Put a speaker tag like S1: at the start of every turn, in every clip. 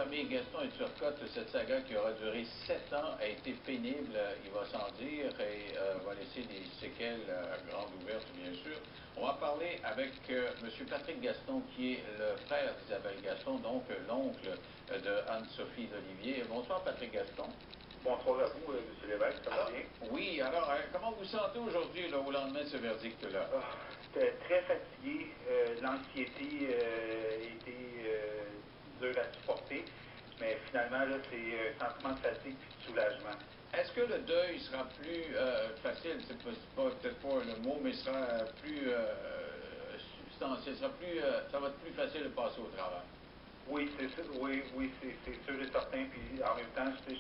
S1: famille Gaston et Turcotte, cette saga qui aura duré 7 ans a été pénible, il va sans dire, et va laisser des séquelles grandes ouvertes, bien sûr. On va parler avec M. Patrick Gaston, qui est le frère d'Isabelle Gaston, donc l'oncle de Anne-Sophie d'Olivier. Bonsoir, Patrick Gaston.
S2: Bonsoir à vous, M. Lévesque, ça va bien?
S1: Oui, alors, comment vous sentez aujourd'hui, au lendemain de ce verdict-là?
S2: J'étais très fatigué. L'anxiété était dure à supporter, mais finalement, là, c'est un sentiment de fatigue et de soulagement.
S1: Est-ce que le deuil sera plus facile, c'est peut-être pas le mot, mais sera plus substantiel, ça va être plus facile de passer au travail?
S2: Oui, c'est ça, oui, c'est sûr et certain, puis en même temps, je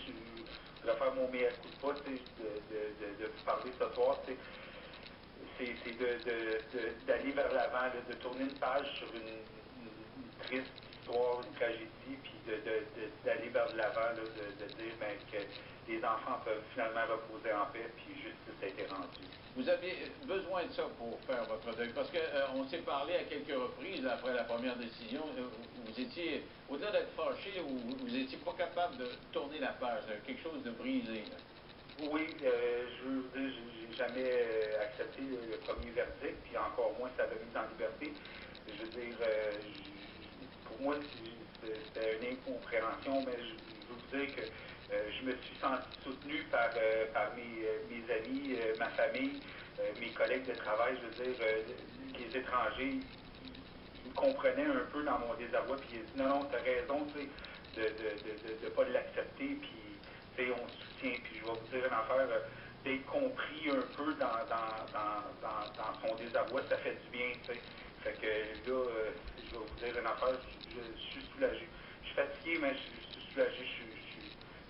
S2: vais faire mon meilleur coup de pas, de vous parler ce soir, c'est d'aller vers l'avant, de tourner une page sur une triste histoire, une tragédie, puis d'aller vers l'avant, de dire ben, que les enfants peuvent finalement reposer en paix, puis justice a été rendue.
S1: Vous aviez besoin de ça pour faire votre deuil, parce qu'on s'est parlé à quelques reprises après la première décision. Vous étiez, au-delà d'être fâché, vous étiez pas capable de tourner la page, quelque chose de brisé. Là.
S2: Oui, j'ai jamais accepté le premier verdict, puis encore moins sa remise en liberté. Je veux dire, pour moi, c'était une incompréhension, mais je veux vous dire que je me suis senti soutenu par mes amis, ma famille, mes collègues de travail. Je veux dire, les étrangers, ils comprenaient un peu dans mon désarroi, puis ils disaient non, t'as raison, tu sais, de pas l'accepter, puis on soutient, puis je vais vous dire une affaire, d'être compris un peu dans son désarroi, ça fait du bien, tu sais. Fait que là, je vais vous dire une affaire, je suis soulagé. Je suis fatigué, mais je suis soulagé,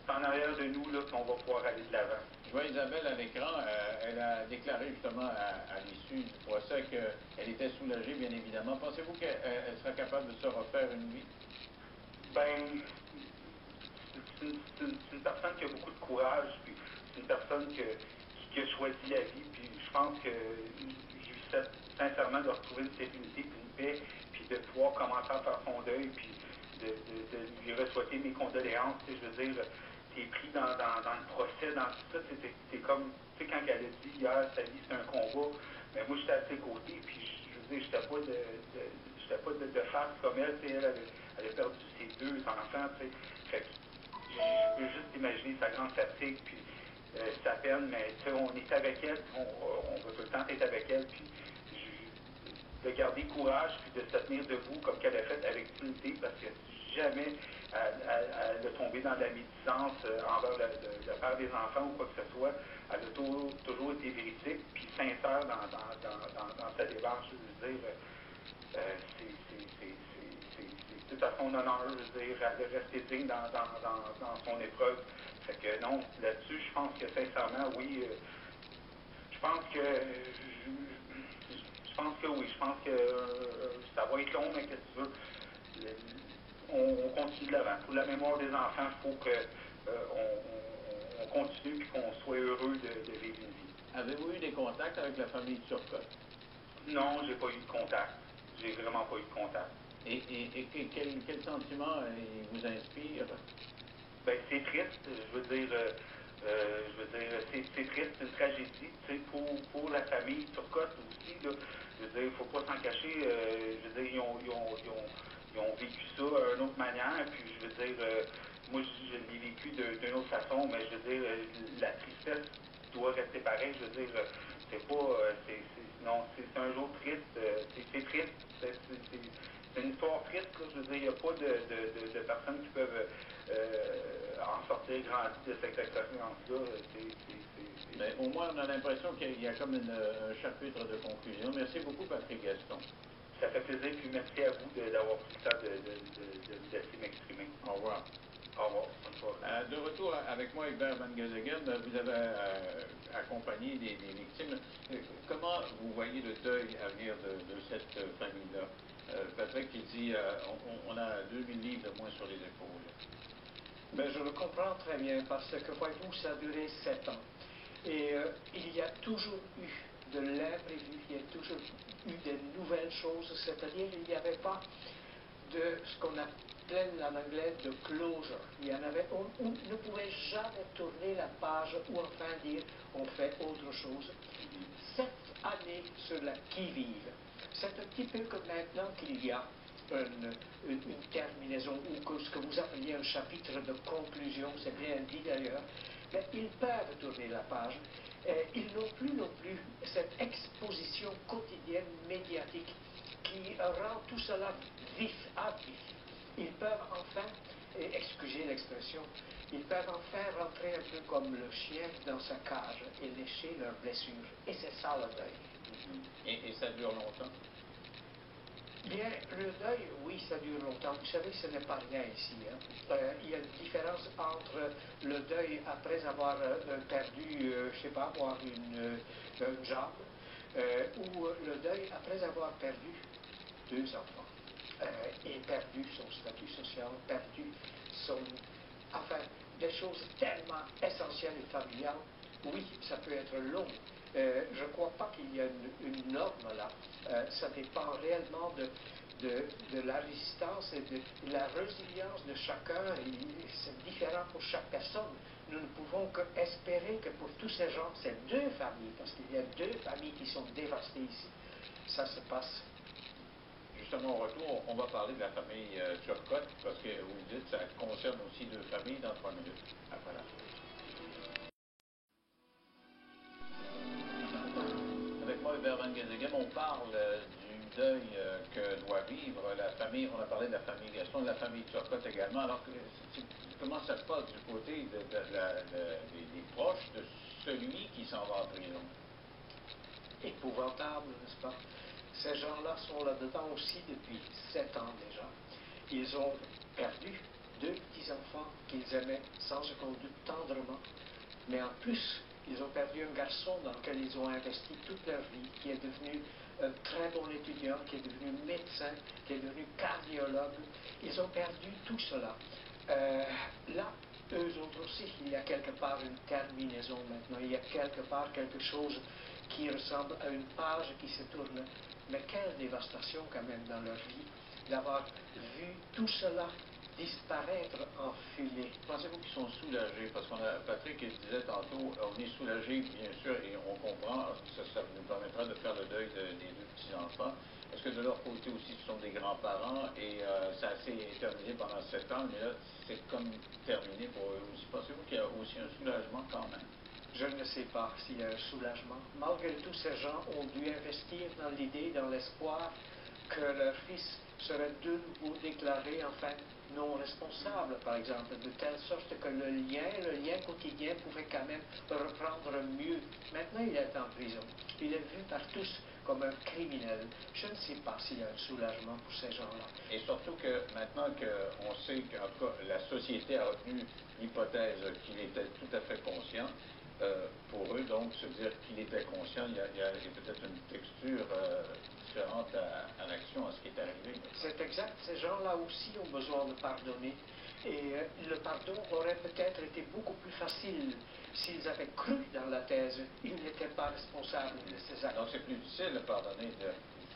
S2: c'est en arrière de nous, là, qu'on va pouvoir aller de l'avant.
S1: Je vois Isabelle à l'écran, elle a déclaré justement à l'issue du procès qu'elle était soulagée, bien évidemment. Pensez-vous qu'elle sera capable de se refaire une vie?
S2: Ben, c'est une personne qui a beaucoup de courage, puis c'est une personne qui a choisi la vie, puis je pense que je lui souhaite sincèrement de retrouver une sérénité, puis une paix, puis de pouvoir commencer à faire son deuil, puis de lui re-souhaiter mes condoléances. Je veux dire, t'es pris dans le procès, dans tout ça, t'es comme, tu sais, quand elle a dit hier, sa vie c'est un combat, mais moi j'étais à ses côtés, puis je veux dire, j'étais pas de face comme elle, elle avait perdu ses 2 enfants, tu sais. Fait que je peux juste imaginer sa grande fatigue, puis sa peine, mais on est avec elle, on va tout le temps être avec elle, puis de garder courage, puis de se tenir debout comme qu'elle a fait avec dignité, parce que jamais elle a tombé dans la médisance envers le père des enfants ou quoi que ce soit. Elle a toujours été véridique, puis sincère dans sa démarche, je veux dire. C'est tout à son honneur, je veux dire, de rester digne dans son épreuve. Fait que non, là-dessus, je pense que sincèrement, oui, je pense que oui, je pense que ça va être long, mais qu'est-ce que tu veux? On continue de l'avant. Pour la mémoire des enfants, il faut qu'on continue et qu'on soit heureux de vivre une vie.
S1: Avez-vous eu des contacts avec la famille Turcotte?
S2: Non, j'ai pas eu de contact. J'ai vraiment pas eu de contact.
S1: Et quel sentiment vous inspire?
S2: Ben, c'est triste, je veux dire, c'est triste, c'est une tragédie, tu sais, pour la famille Turcotte aussi, là. Je veux dire, il faut pas s'en cacher, je veux dire, ils ont vécu ça d'une autre manière, puis je veux dire, moi, je l'ai vécu d'une autre façon, mais je veux dire, la tristesse doit rester pareille, je veux dire, c'est pas, non, c'est un jour triste, c'est triste, c'est une histoire triste, là, je veux dire, il n'y a pas de personnes qui peuvent en sortir grandi de cette expérience-là.
S1: Mais au moins, on a l'impression qu'il y a comme un chapitre de conclusion. Merci beaucoup, Patrick Gaston.
S2: Ça fait plaisir, puis merci à vous d'avoir pris le temps de me laisser m'exprimer.
S1: Au revoir.
S2: Au revoir. Bonne soirée.
S1: De retour avec moi, Hubert Van Gezeguen, vous avez accompagné des victimes. Comment vous voyez le deuil à venir de cette famille-là? Patrick, il dit on a 2000 livres de moins sur les épaules.
S3: Ben, je le comprends très bien parce que, voyez-vous, ça a duré 7 ans. Et il y a toujours eu de l'imprévu, il y a toujours eu de nouvelles choses, c'est-à-dire il n'y avait pas de ce qu'on appellent en anglais de closure. On ne pouvait jamais tourner la page ou enfin dire on fait autre chose. Cette année sur la qui-vive, c'est un petit peu comme maintenant qu'il y a une terminaison ou ce que vous appeliez un chapitre de conclusion, c'est bien dit d'ailleurs, mais ils peuvent tourner la page. Ils n'ont plus non plus cette exposition quotidienne médiatique qui rend tout cela vif à vif. Ils peuvent enfin, et excusez l'expression, ils peuvent enfin rentrer un peu comme le chien dans sa cage et lécher leurs blessures. Et c'est ça le deuil.
S1: Et ça dure longtemps?
S3: Bien, le deuil, oui, ça dure longtemps. Vous savez, ce n'est pas rien ici. Il y a une différence entre le deuil après avoir perdu, je ne sais pas, avoir une jambe, ou le deuil après avoir perdu 2 enfants, et perdu son statut social, perdu son... Enfin, des choses tellement essentielles et familiales. Oui, ça peut être long. Je ne crois pas qu'il y a une norme là. Ça dépend réellement de la résistance et de la résilience de chacun. C'est différent pour chaque personne. Nous ne pouvons qu'espérer que pour tous ces gens, ces 2 familles, parce qu'il y a 2 familles qui sont dévastées ici, ça se passe.
S1: Justement, au retour, on va parler de la famille Turcotte, parce que vous le dites, ça concerne aussi 2 familles dans 3 minutes. Après la fin. Avec moi, Hubert Van Gezeghem, on parle du deuil que doit vivre la famille. On a parlé de la famille Gaston, de la famille Turcotte également. Alors, comment ça se passe du côté des proches de celui qui s'en va en prison?
S3: Épouvantable, n'est-ce pas? Ces gens-là sont là-dedans aussi depuis 7 ans déjà. Ils ont perdu 2 petits-enfants qu'ils aimaient sans aucun doute tendrement, mais en plus, ils ont perdu un garçon dans lequel ils ont investi toute leur vie, qui est devenu un très bon étudiant, qui est devenu médecin, qui est devenu cardiologue. Ils ont perdu tout cela. Là, eux autres aussi, il y a quelque part une terminaison maintenant, il y a quelque part quelque chose qui ressemble à une page qui se tourne. Mais quelle dévastation quand même dans leur vie d'avoir vu tout cela disparaître en fumée.
S1: Pensez-vous qu'ils sont soulagés? Parce qu'on a, Patrick disait tantôt, on est soulagés, bien sûr, et on comprend, ça nous permettra de faire le deuil des 2 petits-enfants. Est-ce que de leur côté aussi, ce sont des grands-parents et ça s'est terminé pendant 7 ans, mais là, c'est comme terminé pour eux aussi. Pensez-vous qu'il y a aussi un soulagement quand même?
S3: Je ne sais pas s'il y a un soulagement. Malgré tout, ces gens ont dû investir dans l'idée, dans l'espoir que leur fils serait de nouveau déclaré, enfin, non responsable, par exemple, de telle sorte que le lien quotidien pouvait quand même reprendre mieux. Maintenant, il est en prison. Il est vu par tous comme un criminel. Je ne sais pas s'il y a un soulagement pour ces gens-là.
S1: Et surtout que maintenant qu'on sait qu'en tout cas la société a retenu l'hypothèse qu'il était tout à fait conscient, pour eux, donc, se dire qu'il était conscient, il y a peut-être une texture différente à l'action, à ce qui est arrivé.
S3: C'est exact. Ces gens-là aussi ont besoin de pardonner. Et le pardon aurait peut-être été beaucoup plus facile s'ils avaient cru dans la thèse. Ils n'étaient pas responsables de ces actes.
S1: Donc c'est plus difficile de pardonner.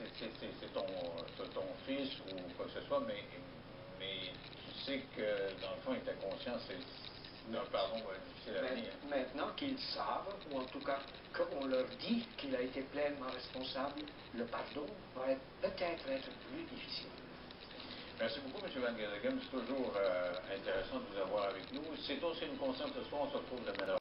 S1: C'est ton fils ou quoi que ce soit, mais tu sais que dans le fond, il était conscient, un pardon difficile à venir.
S3: Maintenant qu'ils savent, ou en tout cas qu'on leur dit qu'il a été pleinement responsable, le pardon va peut-être être plus difficile.
S1: Merci beaucoup, M. Van Gezeghem. C'est toujours intéressant de vous avoir avec nous. C'est aussi une conscience ce soir. On se retrouve demain.